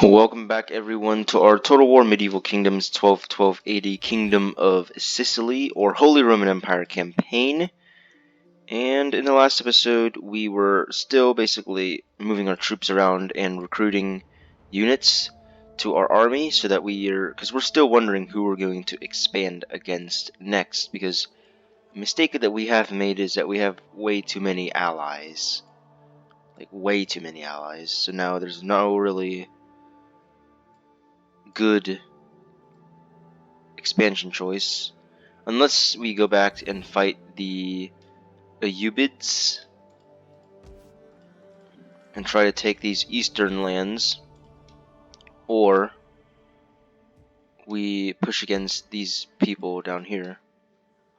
Welcome back everyone to our Total War Medieval Kingdoms 1212 AD Kingdom of Sicily or Holy Roman Empire campaign. And in the last episode we were still basically moving our troops around and recruiting units to our army so that because we're still wondering who we're going to expand against next, because the mistake that we have made is that we have way too many allies. Like way too many allies. So now there's no really good expansion choice unless we go back and fight the Ayyubids and try to take these eastern lands, or we push against these people down here,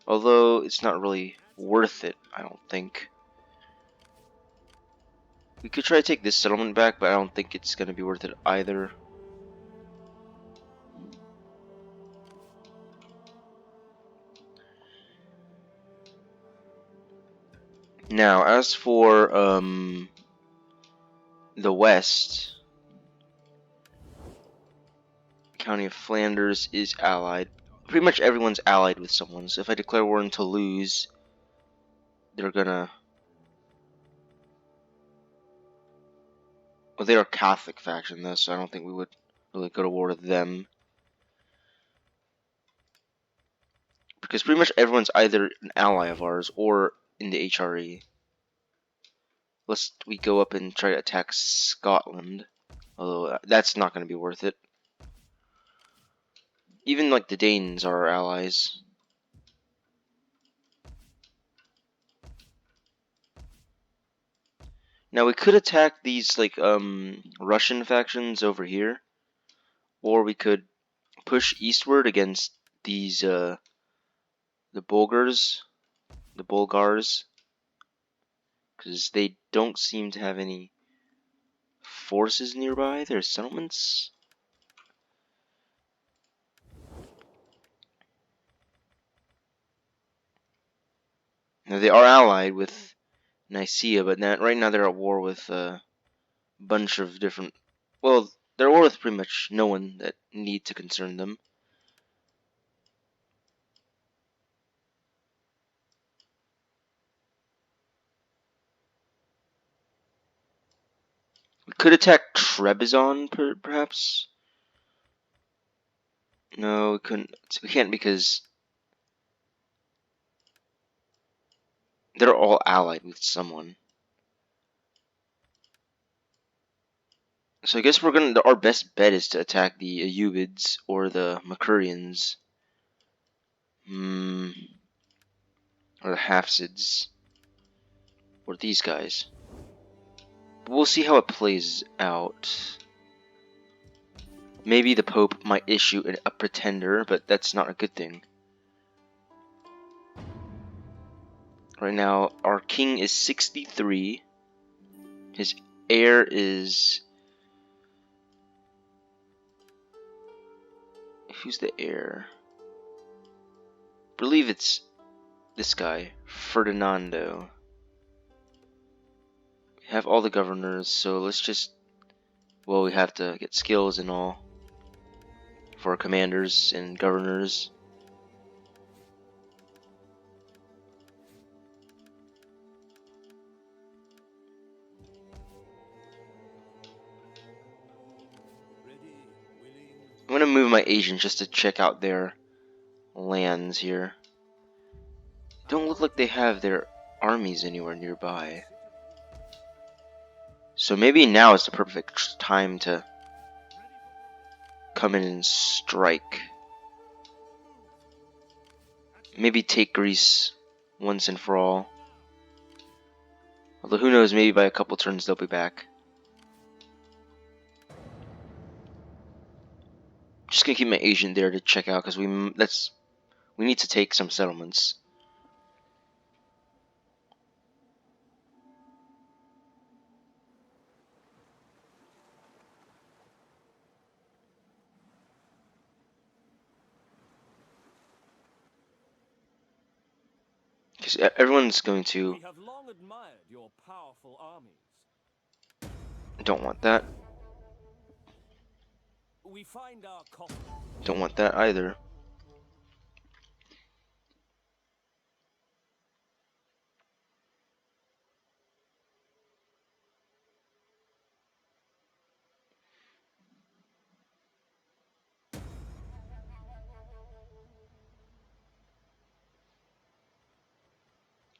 although it's not really worth it. I don't think we could try to take this settlement back, but I don't think it's going to be worth it either. Now, as for the west, County of Flanders is allied. Pretty much everyone's allied with someone, so if I declare war in Toulouse, they're gonna... Well, they are a Catholic faction though, so I don't think we would really go to war with them. Because pretty much everyone's either an ally of ours or in the HRE. Lest we go up and try to attack Scotland. Although that's not going to be worth it. Even like the Danes are our allies. Now we could attack these like Russian factions over here, or we could push eastward against these the Bulgars, because they don't seem to have any forces nearby. Their settlements. Now they are allied with Nicaea, but right now they're at war with a bunch of different... Well, they're at war with pretty much no one that need to concern them. We could attack Trebizond, perhaps? No, we couldn't. We can't because they're all allied with someone. So I guess our best bet is to attack the Ayyubids or the Makurians. Or the Hafsids. Or these guys. But we'll see how it plays out. Maybe the Pope might issue a pretender, but that's not a good thing. Right now, our king is 63. His heir is... Who's the heir? I believe it's this guy, Ferdinando. We have all the governors, so let's just... Well, we have to get skills and all for commanders and governors. I'm gonna move my agents just to check out their lands here. Don't look like they have their armies anywhere nearby. So maybe now is the perfect time to come in and strike. Maybe take Greece once and for all. Although who knows, maybe by a couple turns they'll be back. Just gonna keep my agent there to check out because we need to take some settlements. Because everyone's going to... We have long admired your powerful armies. Don't want that. We find our coffin. Don't want that either.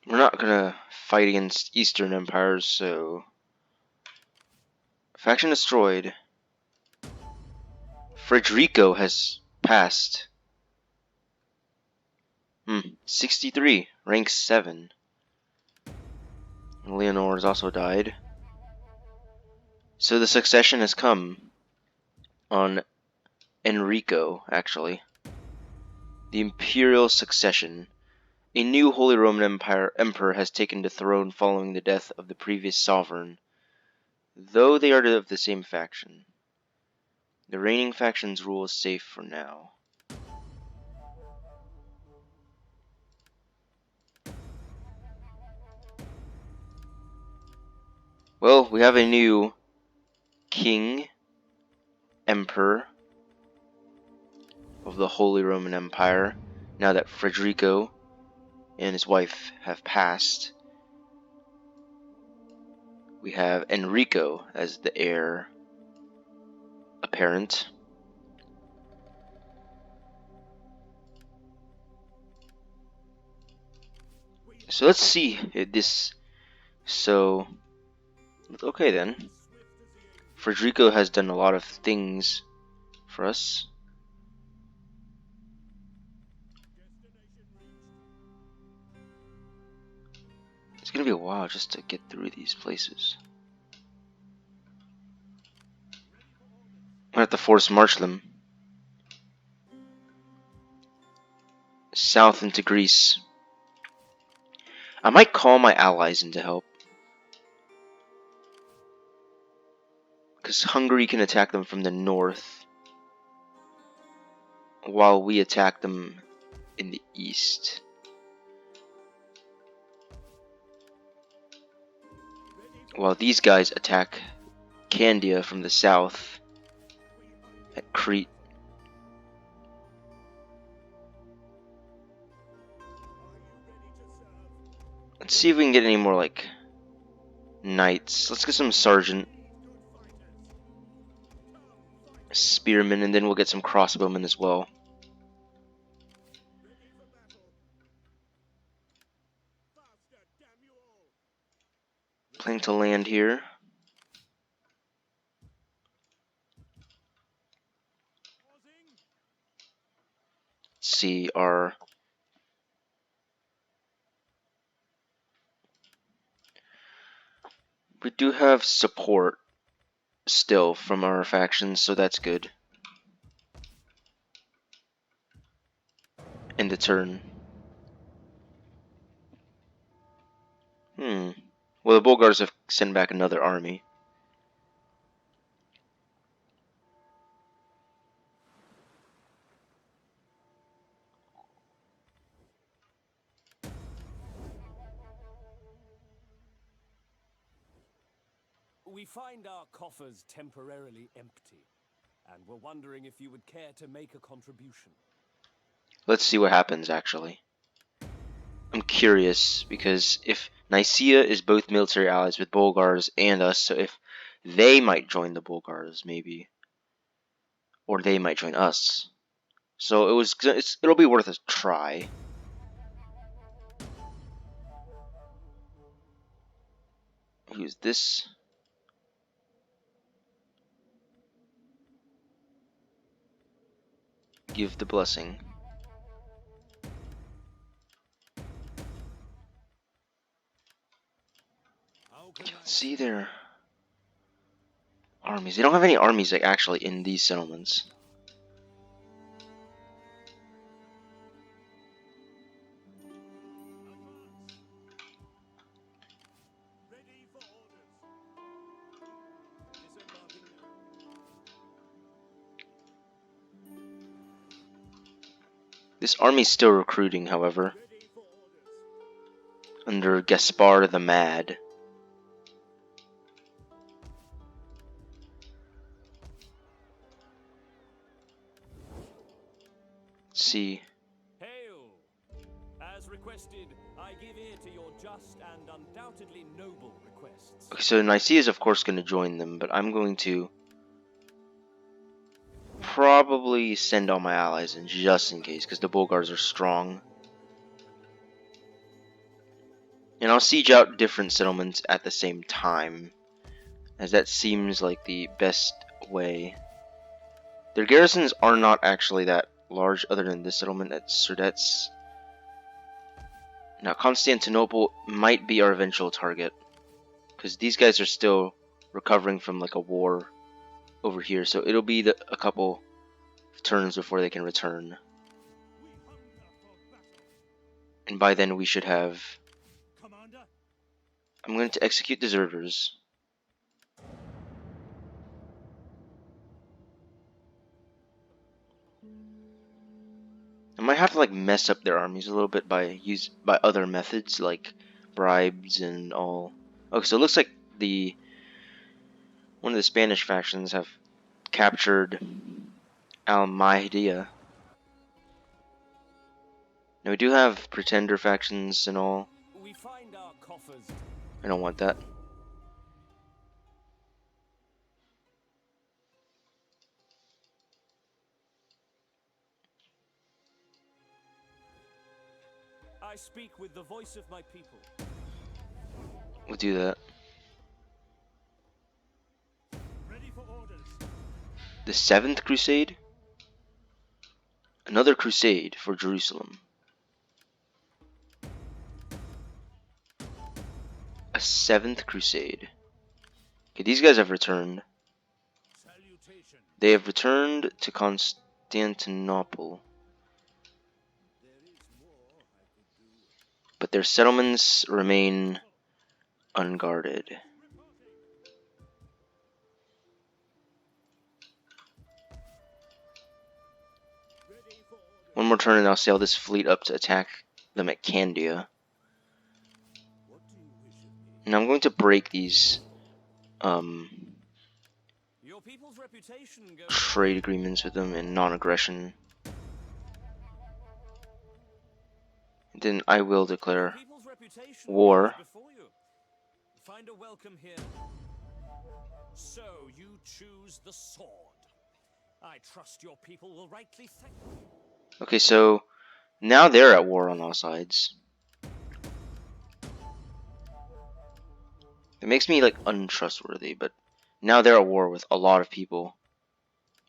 We're not gonna fight against Eastern empires, so... Faction destroyed. Fredrico has passed. 63, rank 7. Leonor has also died. So the succession has come on Enrico, actually. The imperial succession. A new Holy Roman Emperor has taken the throne following the death of the previous sovereign, though they are of the same faction. The reigning faction's rule is safe for now. Well, we have a new king, emperor of the Holy Roman Empire, now that Fredrico and his wife have passed. We have Enrico as the heir apparent. So let's see this. So, okay then. Fredrico has done a lot of things for us. It's gonna be a while just to get through these places. I'm gonna have to force march them south into Greece. I might call my allies in to help, because Hungary can attack them from the north, while we attack them in the east. While these guys attack Candia from the south at Crete. Let's see if we can get any more, like, knights. Let's get some sergeant, spearmen, and then we'll get some crossbowmen as well. Planning to land here. Let's see our... We do have support still from our factions, so that's good. End the turn. Well, the Bulgars have sent back another army. We find our coffers temporarily empty, and we're wondering if you would care to make a contribution. Let's see what happens, actually. I'm curious, because if Nicaea is both military allies with Bulgars and us, so if they might join the Bulgars, maybe. Or they might join us. So it'll be worth a try. Who's this? Give the blessing. Let's see their armies. They don't have any armies, like, actually in these settlements. This army's still recruiting, however, under Gaspare the Mad. see. Hail! As requested, I give ear to your just and undoubtedly noble requests. Okay, so Nicaea is of course going to join them, but I'm going to probably send all my allies in just in case, because the Bulgars are strong. And I'll siege out different settlements at the same time, as that seems like the best way. Their garrisons are not actually that large, other than this settlement at Surdets. Now, Constantinople might be our eventual target, because these guys are still recovering from like a war over here, so it'll be a couple of turns before they can return. And by then we should have... I'm going to execute deserters. I might have to like mess up their armies a little bit by other methods like bribes and all. Okay, so it looks like one of the Spanish factions have captured Almeida. Now we do have pretender factions and all. We find our coffers. I don't want that. I speak with the voice of my people. We'll do that. Ready for orders. The Seventh Crusade? Another crusade for Jerusalem. A Seventh Crusade. Okay, these guys have returned. Salutation. They have returned to Constantinople. But their settlements remain unguarded. One more turn and I'll sail this fleet up to attack them at Candia. And I'm going to break these Your people's reputation goes trade agreements with them and non-aggression. Then I will declare war. Find a welcome here. So you choose the sword. I trust your people will rightly thank you. Okay, so now they're at war on all sides. It makes me like untrustworthy, but now they're at war with a lot of people,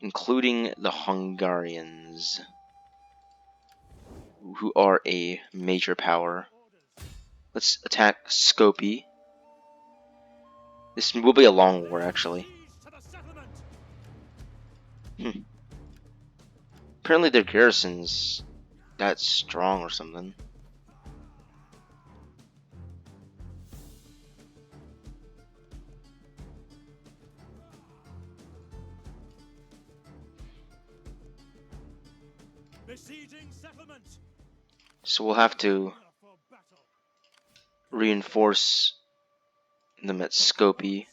including the Hungarians, who are a major power. Let's attack Skopje. This will be a long war, actually. Apparently their garrison's that strong or something. So we'll have to reinforce them at Skopje.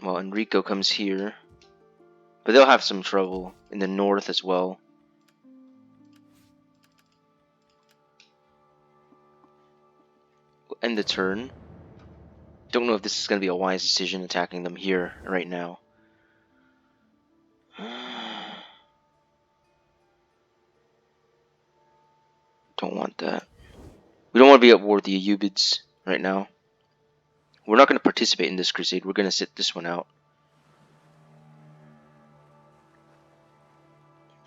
Well, Enrico comes here, but they'll have some trouble in the north as well. We'll end the turn. Don't know if this is going to be a wise decision attacking them here right now. Don't want that. We don't want to be at war with the Ayyubids right now. We're not going to participate in this crusade. We're going to sit this one out.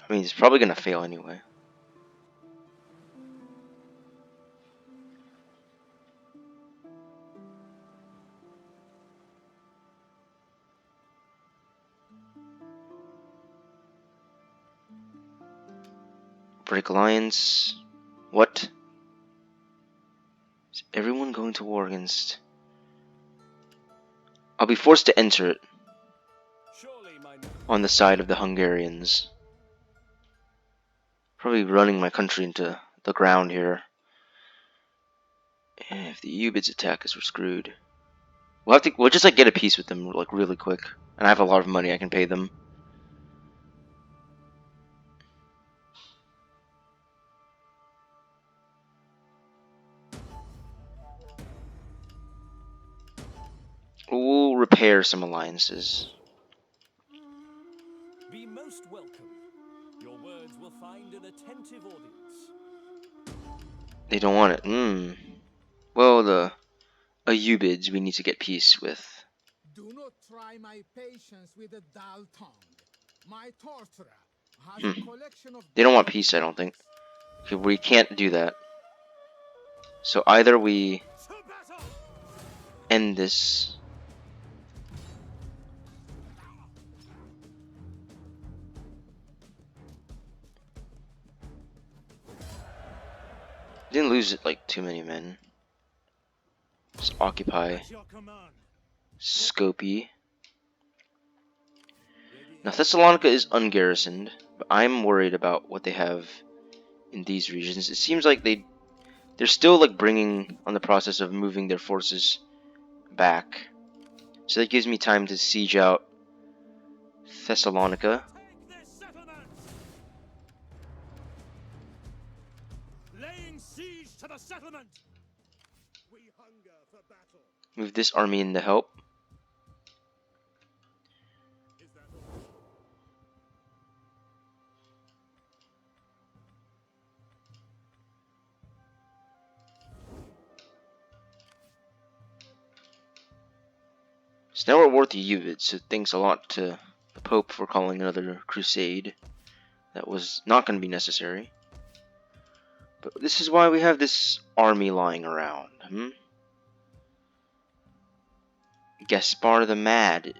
I mean, it's probably going to fail anyway. Break alliance. What? Is everyone going to war against? I'll be forced to enter it on the side of the Hungarians. Probably running my country into the ground here. If the Ayyubids attack us, we're screwed. We'll just like get a peace with them like really quick. And I have a lot of money, I can pay them. We'll repair some alliances. Be most welcome. Your words will find an attentive audience. They don't want it. Well, the Ayyubids we need to get peace with. Do not try my patience with a dull tongue. My torturer has Hmm. a collection of... They don't want peace, I don't think. Okay, we can't do that. So either we To battle! end this. Didn't lose it like too many men. Just occupy At your command. Skopje. Ready. Now Thessalonica is ungarrisoned, but I'm worried about what they have in these regions. It seems like they're still like bringing on the process of moving their forces back. So that gives me time to siege out Thessalonica. Take this settlement! Laying siege to the settlement! We hunger for battle. Move this army in to help. Is that all? So now we're at war with the Ayyubids, so thanks a lot to the Pope for calling another crusade. That was not going to be necessary. But this is why we have this army lying around. Gaspare the Mad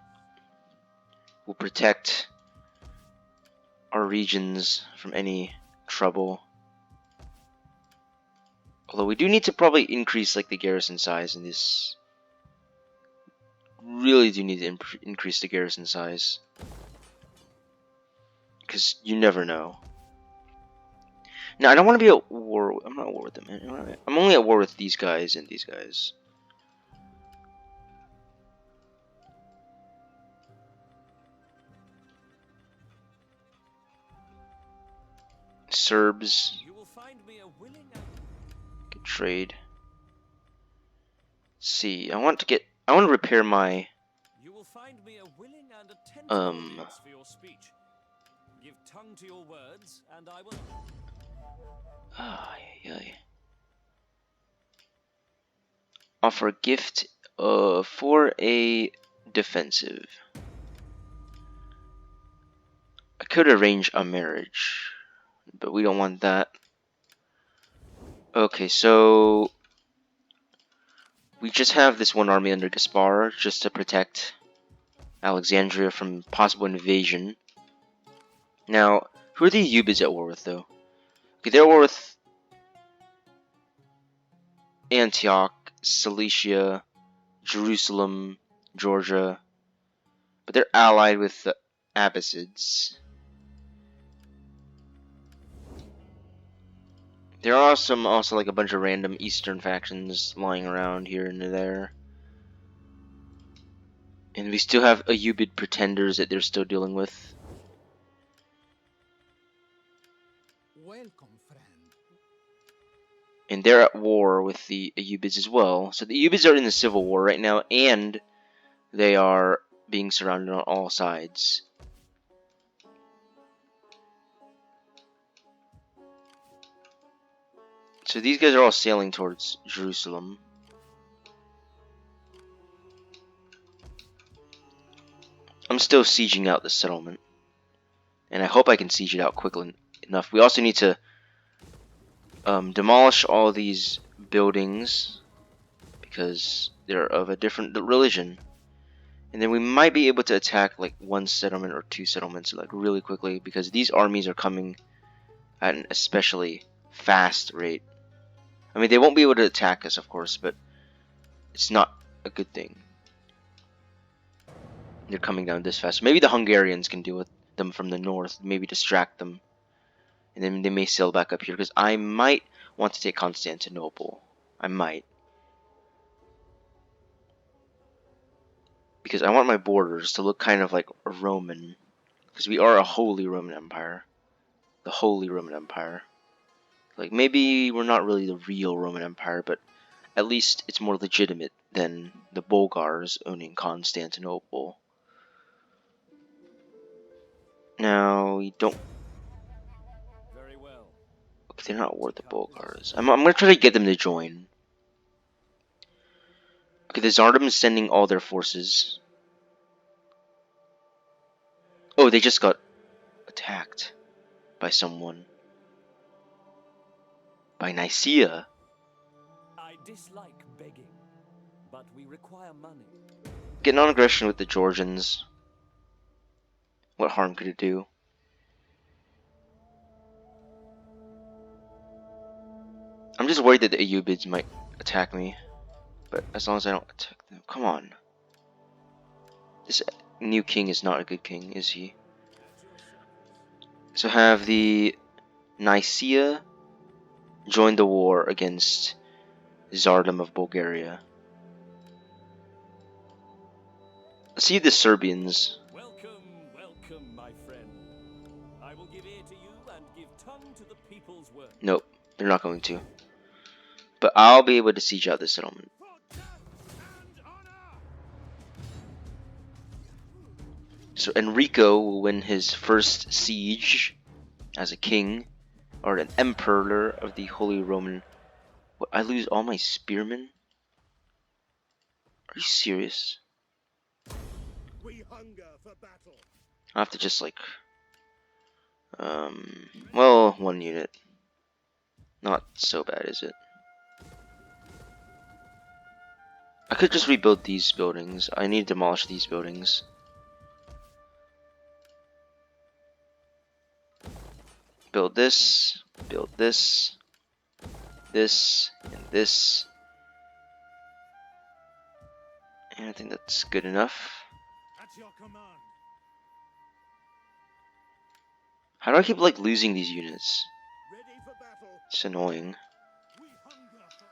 will protect our regions from any trouble. Although we do need to probably increase like the garrison size in this. Really do need to increase the garrison size. Because you never know. Now, I don't want to be at war. I'm not at war with them. I'm only at war with these guys and these guys. Serbs. You will find me a willing and Get trade. Let's see. I want to repair my you will find me a willing and attentive Um. audience for your speech. Give tongue to your words, and I will. Offer a gift for a defensive. I could arrange a marriage, but we don't want that. Okay, so we just have this one army under Gaspar just to protect Alexandria from possible invasion. Now, who are the Ayyubids at war with, though? Okay, they're at war with Antioch, Cilicia, Jerusalem, Georgia, but they're allied with the Abbasids. There are some also like a bunch of random eastern factions lying around here and there. And we still have Ayyubid pretenders that they're still dealing with. Welcome, friend. And they're at war with the Ayyubids as well. So the Ayyubids are in the civil war right now, and they are being surrounded on all sides. So these guys are all sailing towards Jerusalem. I'm still sieging out the settlement. And I hope I can siege it out quickly enough. We also need to demolish all these buildings because they're of a different religion. And then we might be able to attack like one settlement or two settlements like really quickly because these armies are coming at an especially fast rate. I mean, they won't be able to attack us, of course, but it's not a good thing. They're coming down this fast. Maybe the Hungarians can deal with them from the north, maybe distract them. And then they may sail back up here because I might want to take Constantinople. I might. because I want my borders to look kind of like a Roman, because we are a Holy Roman Empire. The Holy Roman Empire. Like, maybe we're not really the real Roman Empire, but at least it's more legitimate than the Bulgars owning Constantinople. Now, we don't... Very well. Okay, they're not worth the Bulgars. I'm gonna try to get them to join. Okay, the Tsardom is sending all their forces. Oh, they just got attacked by someone. By Nicaea. I dislike begging, but we require money. Get non-aggression with the Georgians. What harm could it do? I'm just worried that the Ayyubids might attack me. But as long as I don't attack them. Come on. This new king is not a good king, is he? So have the Nicaea join the war against Tsardom of Bulgaria. Let's see the Serbians. Welcome, welcome, my friend. I will give ear to you and give tongue to the people's word. Nope, they're not going to. But I'll be able to siege out this settlement. So Enrico will win his first siege as a king, or an emperor of the Holy Roman. What, I lose all my spearmen? Are you serious? We hunger for battle. I have to just like, well, one unit. Not so bad, is it? I could just rebuild these buildings. I need to demolish these buildings. Build this, this, and this. And I think that's good enough. At your command. How do I keep like losing these units? Ready for battle. It's annoying. We hunger for...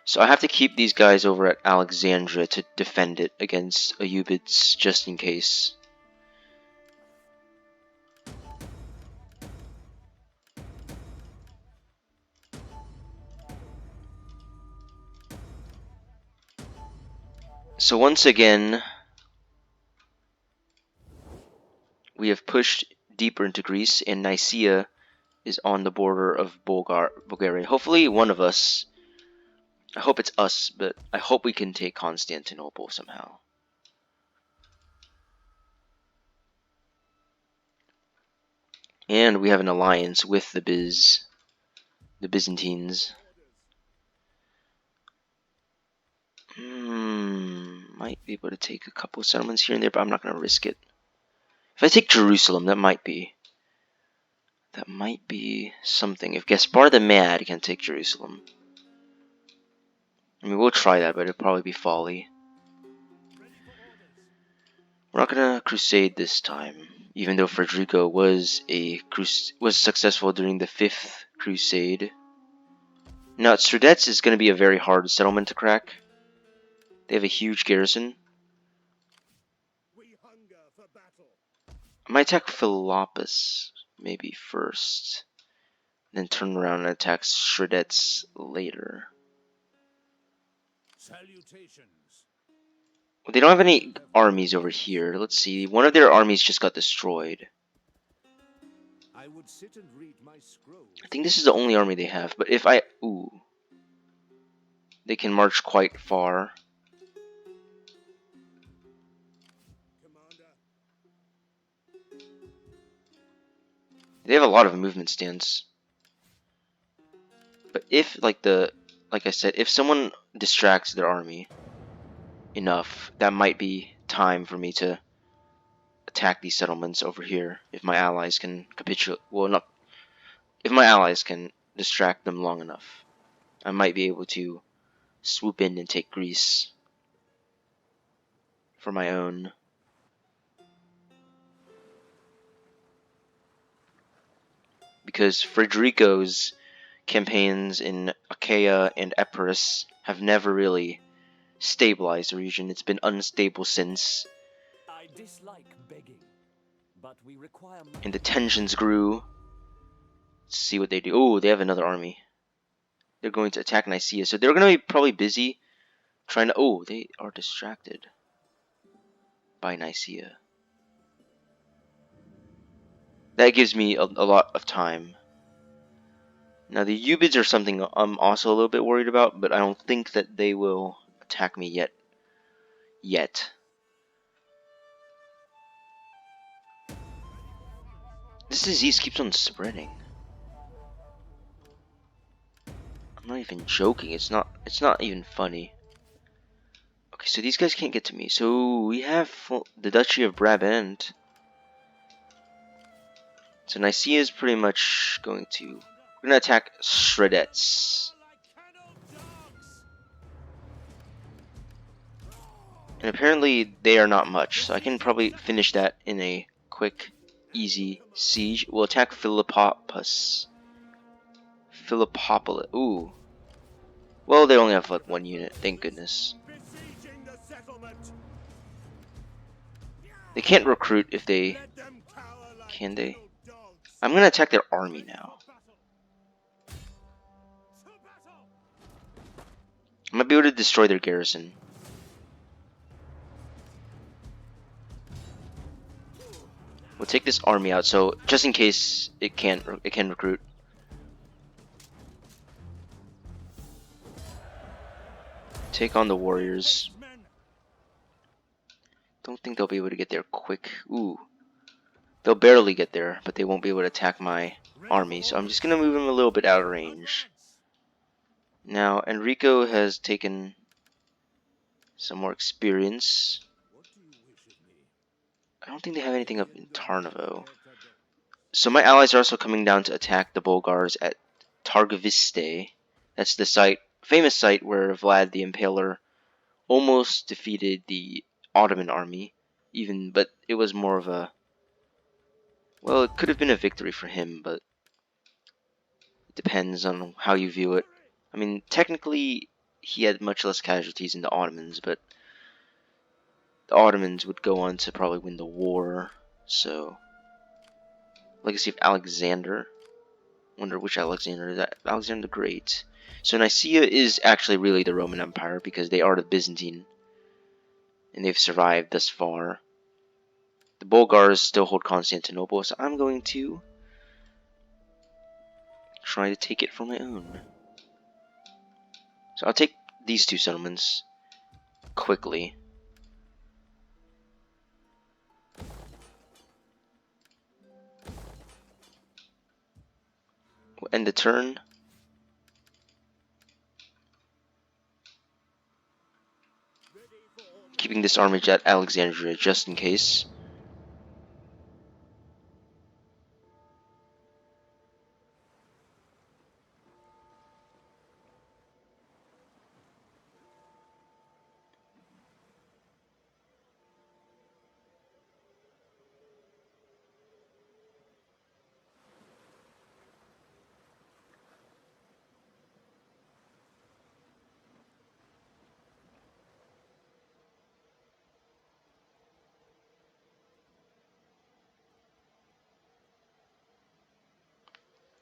So I have to keep these guys over at Alexandria to defend it against Ayyubids, just in case. So once again, we have pushed deeper into Greece, and Nicaea is on the border of Bulgaria. Hopefully one of us, I hope it's us, but I hope we can take Constantinople somehow. And we have an alliance with the Byzantines. Might be able to take a couple of settlements here and there, but I'm not going to risk it. If I take Jerusalem, that might be something. If Gaspare the Mad can take Jerusalem, I mean, we'll try that, but it'll probably be folly. We're not gonna crusade this time, even though Fredrico was successful during the Fifth Crusade. Now, Tsardom is going to be a very hard settlement to crack. They have a huge garrison. We hunger for battle. I might attack Philopus maybe first, then turn around and attack Tsardom later. Salutations. Well, they don't have any armies over here. Let's see. One of their armies just got destroyed. I would sit and read my scrolls. I think this is the only army they have. But if I... Ooh. They can march quite far. Commander. They have a lot of movement stance. But if, like I said, if someone distracts their army enough, that might be time for me to attack these settlements over here. If my allies can capitulate, well, not if my allies can distract them long enough, I might be able to swoop in and take Greece for my own. Because Fredrico's campaigns in Achaia and Epirus have never really stabilize the region. It's been unstable since, I dislike begging, but we require money. and the tensions grew. Let's see what they do. Oh, they have another army. They're going to attack Nicaea, so they're going to be probably busy trying to... Oh, they are distracted by Nicaea. That gives me a lot of time. Now, the Ayyubids are something I'm also a little bit worried about, but I don't think that they will attack me yet. This disease keeps on spreading. I'm not even joking. It's not even funny. Okay, so these guys can't get to me. So we have the Duchy of Brabant. So Nicaea is pretty much going to... We're going to attack Shredets. And apparently they are not much, so I can probably finish that in a quick, easy siege. We'll attack Philippopolis. Ooh. Well, they only have like one unit, thank goodness. They can't recruit if they... Can they? I'm gonna attack their army now. I might be able to destroy their garrison. We'll take this army out, so just in case it can recruit. Take on the warriors. Don't think they'll be able to get there quick. Ooh. They'll barely get there, but they won't be able to attack my army, so I'm just gonna move them a little bit out of range. Now, Enrico has taken some more experience. I don't think they have anything up in Tarnovo. So my allies are also coming down to attack the Bulgars at Targoviste. That's the site, famous site where Vlad the Impaler almost defeated the Ottoman army. But it was more of a... Well, it could have been a victory for him, but it depends on how you view it. I mean, technically, he had much less casualties than the Ottomans, but the Ottomans would go on to probably win the war, so... Legacy of Alexander. Wonder which Alexander is that? Alexander the Great. So Nicaea is actually really the Roman Empire because they are the Byzantine. And they've survived thus far. The Bulgars still hold Constantinople, so I'm going to try to take it for my own. So I'll take these two settlements quickly. We'll end the turn. Keeping this army at Alexandria just in case.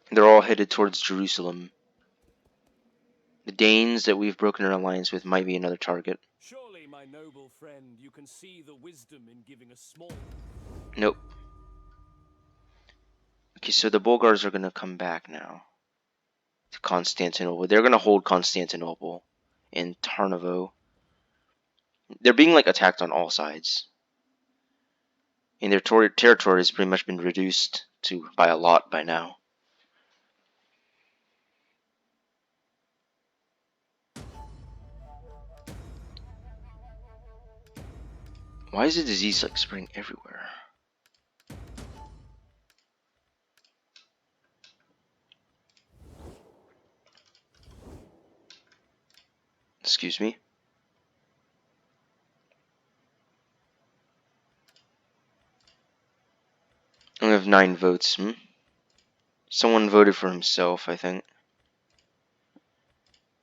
They're all headed towards Jerusalem. The Danes that we've broken our alliance with might be another target. Surely, my noble friend, you can see the wisdom in giving a small... Nope. Okay, so the Bulgars are going to come back now to Constantinople. They're going to hold Constantinople and Tarnovo. They're being like attacked on all sides. And their territory has pretty much been reduced to by a lot by now. Why is the disease like spreading everywhere? Excuse me. I have 9 votes. Someone voted for himself, I think.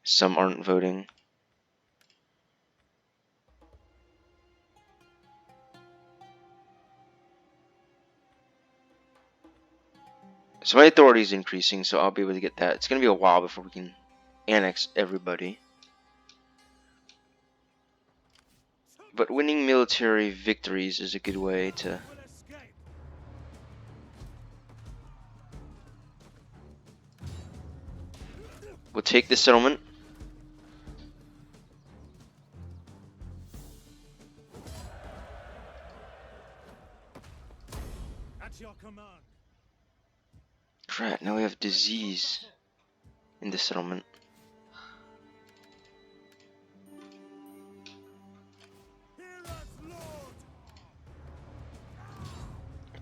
Some aren't voting. So my authority is increasing, so I'll be able to get that. It's going to be a while before we can annex everybody. But winning military victories is a good way to... We'll take this settlement. At your command. Crap, now we have disease in the settlement.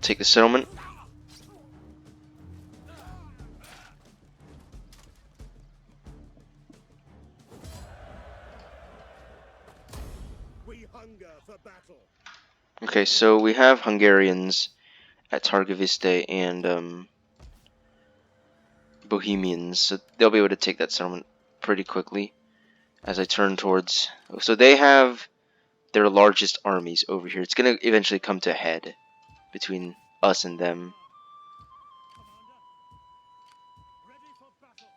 Take the settlement. We hunger for battle. Okay, so we have Hungarians at Targoviste and Bohemians, so they'll be able to take that settlement pretty quickly as I turn towards... So they have their largest armies over here. It's going to eventually come to a head between us and them. Ready for battle.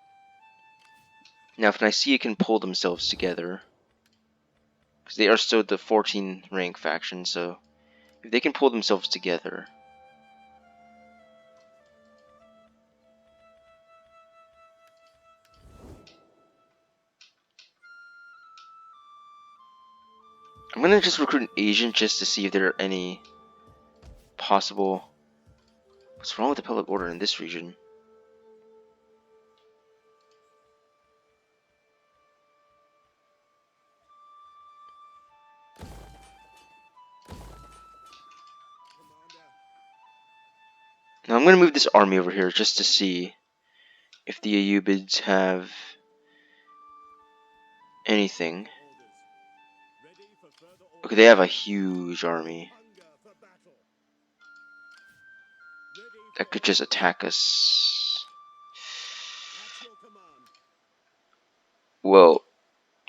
Now, if Nicaea can pull themselves together, because they are still the 14th rank faction, so if they can pull themselves together... I'm going to just recruit an agent just to see if there are any possible... What's wrong with the public order in this region? Now I'm going to move this army over here just to see if the Ayyubids have anything. Okay, they have a huge army that could just attack us. Well,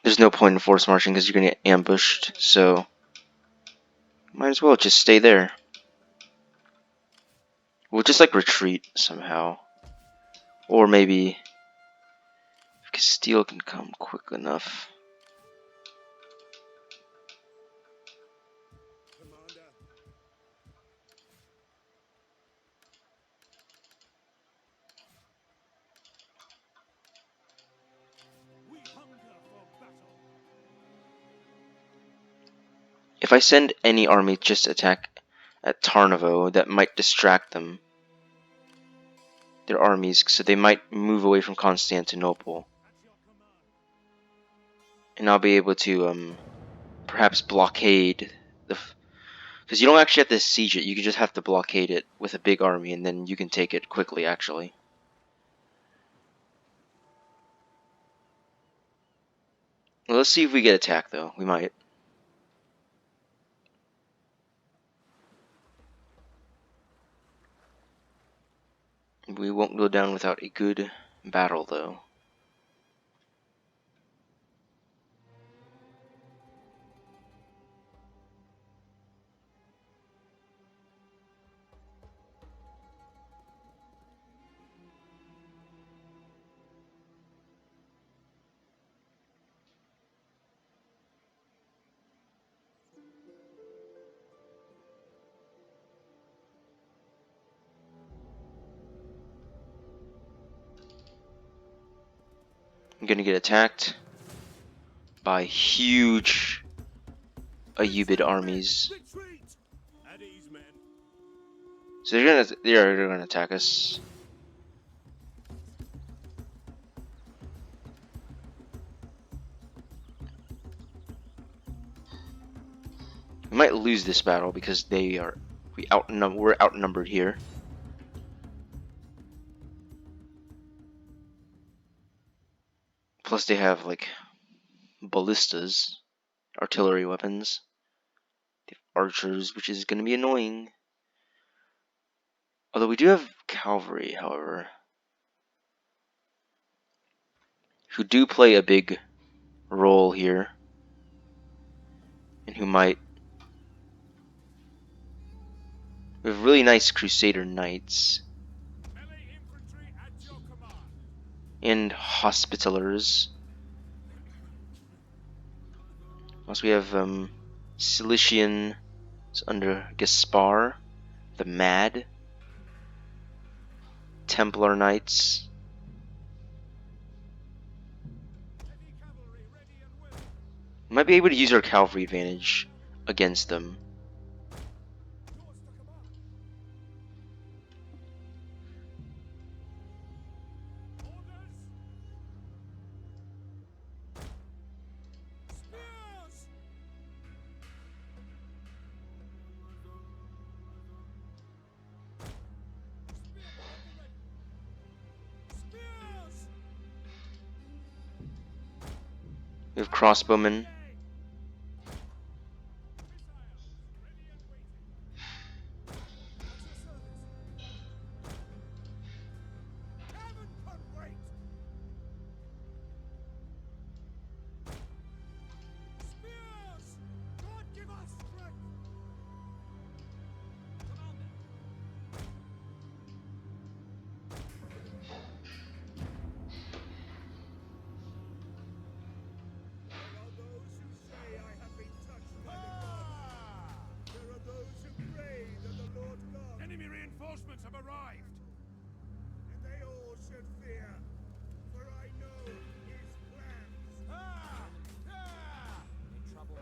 there's no point in force marching because you're going to get ambushed, so might as well just stay there. We'll just like retreat somehow. Or maybe if Castile can come quick enough. If I send any army just to attack at Tarnovo, that might distract them. Their armies, so they might move away from Constantinople. And I'll be able to perhaps blockade the... Because you don't actually have to siege it, you can just have to blockade it with a big army, and then you can take it quickly, actually. Well, let's see if we get attacked, though. We might. We won't go down without a good battle, though. I'm gonna get attacked by huge Ayyubid armies. So they're gonna attack us. We might lose this battle because we're outnumbered here. Plus they have like ballistas, artillery weapons. They have archers, which is gonna be annoying. Although we do have cavalry, however, who do play a big role here, and who might... We have really nice Crusader knights. and Hospitallers. Also, we have Cilician under Gaspare the Mad, Templar Knights. Might be able to use our cavalry advantage against them. We have crossbowmen. Enemy reinforcements have arrived! And they all should fear, for I know his plans. In trouble.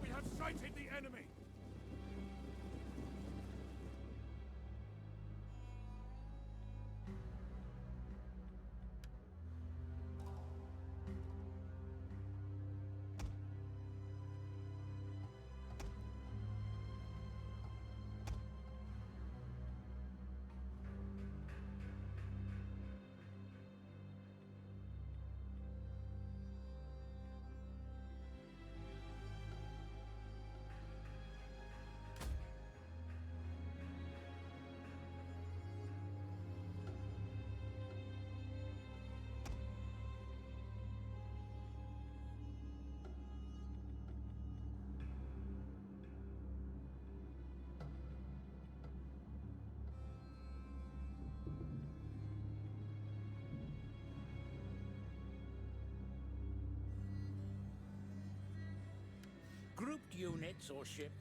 We have sighted the enemy! Grouped units or ships?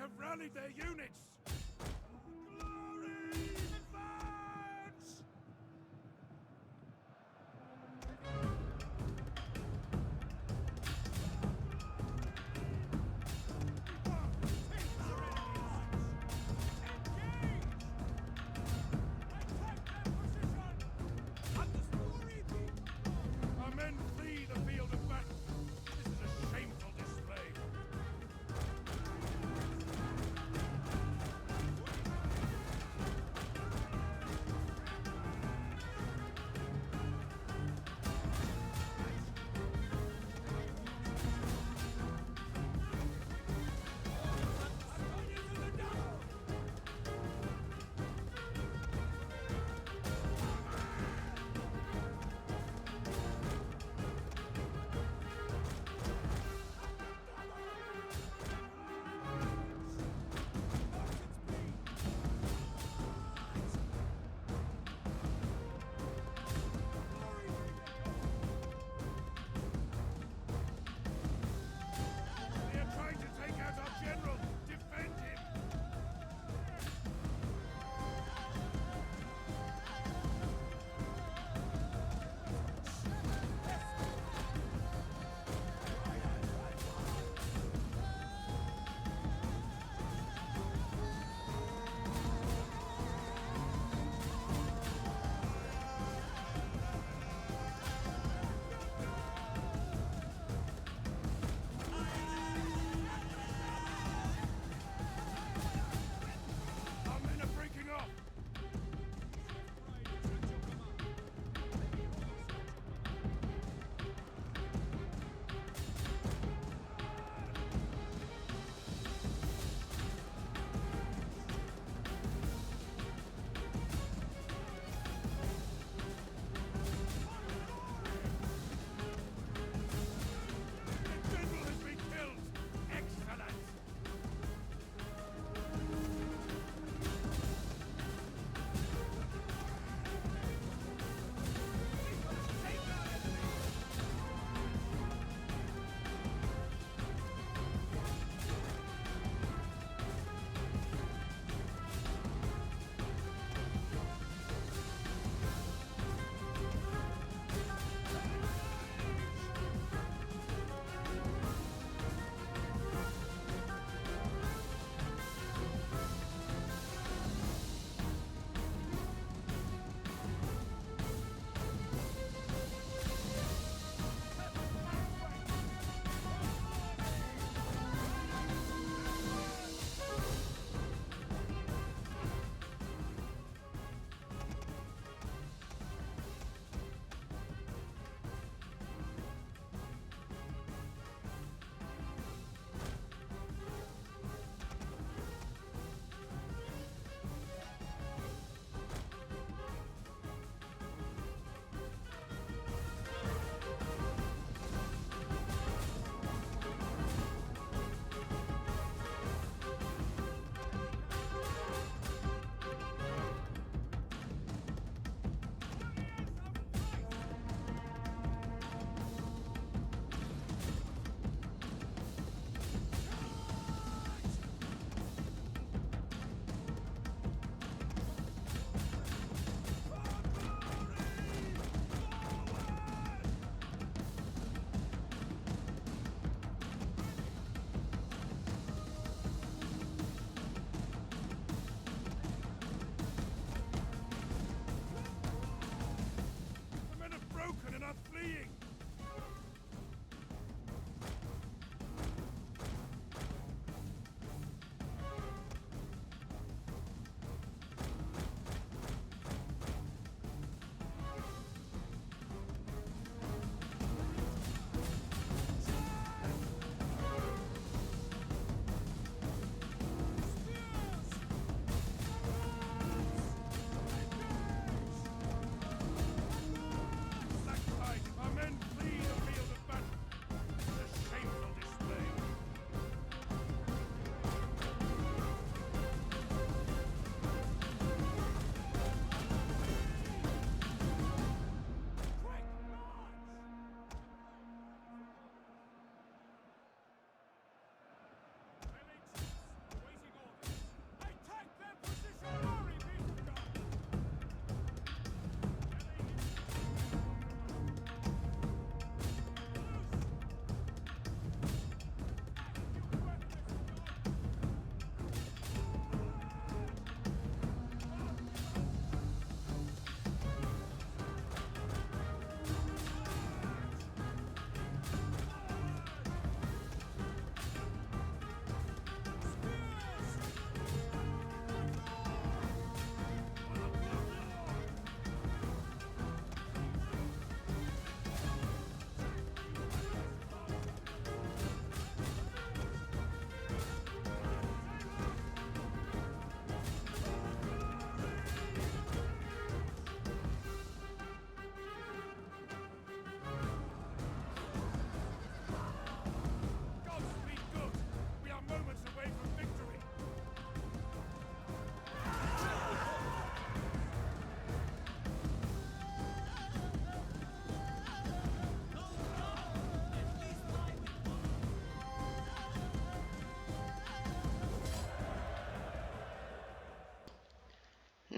have rallied their units! Glory advance! Our men flee the field of battle. This is a shameful display.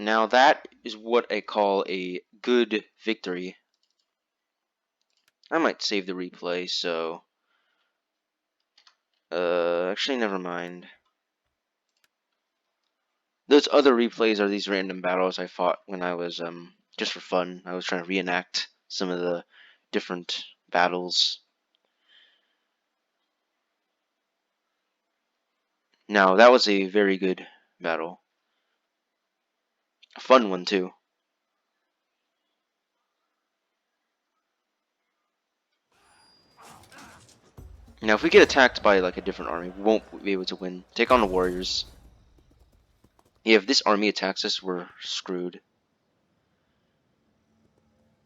Now that is what I call a good victory. I might save the replay, so... actually never mind. Those other replays are these random battles I fought when I was, just for fun. I was trying to reenact some of the different battles. Now, that was a very good battle. A fun one, too. Now, if we get attacked by, like, a different army, we won't be able to win. Take on the warriors. Yeah, if this army attacks us, we're screwed.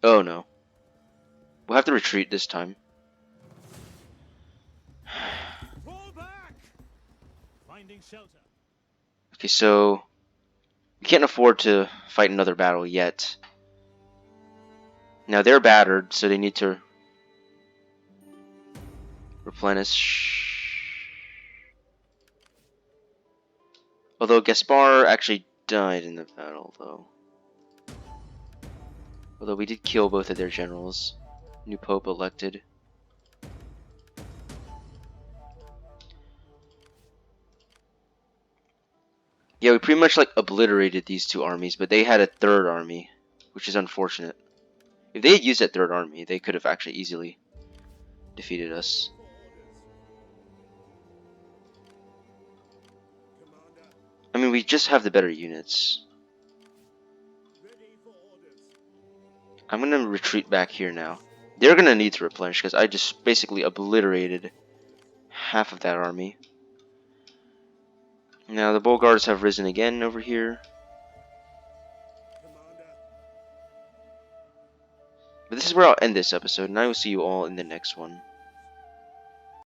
Oh, no. We'll have to retreat this time. Fall back! Finding shelter. Okay, so... we can't afford to fight another battle yet. Now, they're battered, so they need to replenish. Although Gaspar actually died in the battle, though. Although we did kill both of their generals. New pope elected. Yeah, we pretty much like obliterated these two armies, but they had a third army, which is unfortunate. If they had used that third army, they could have actually easily defeated us. I mean, we just have the better units. I'm gonna retreat back here now. They're gonna need to replenish because I just basically obliterated half of that army. Now the Bulgars have risen again over here. But this is where I'll end this episode, and I will see you all in the next one.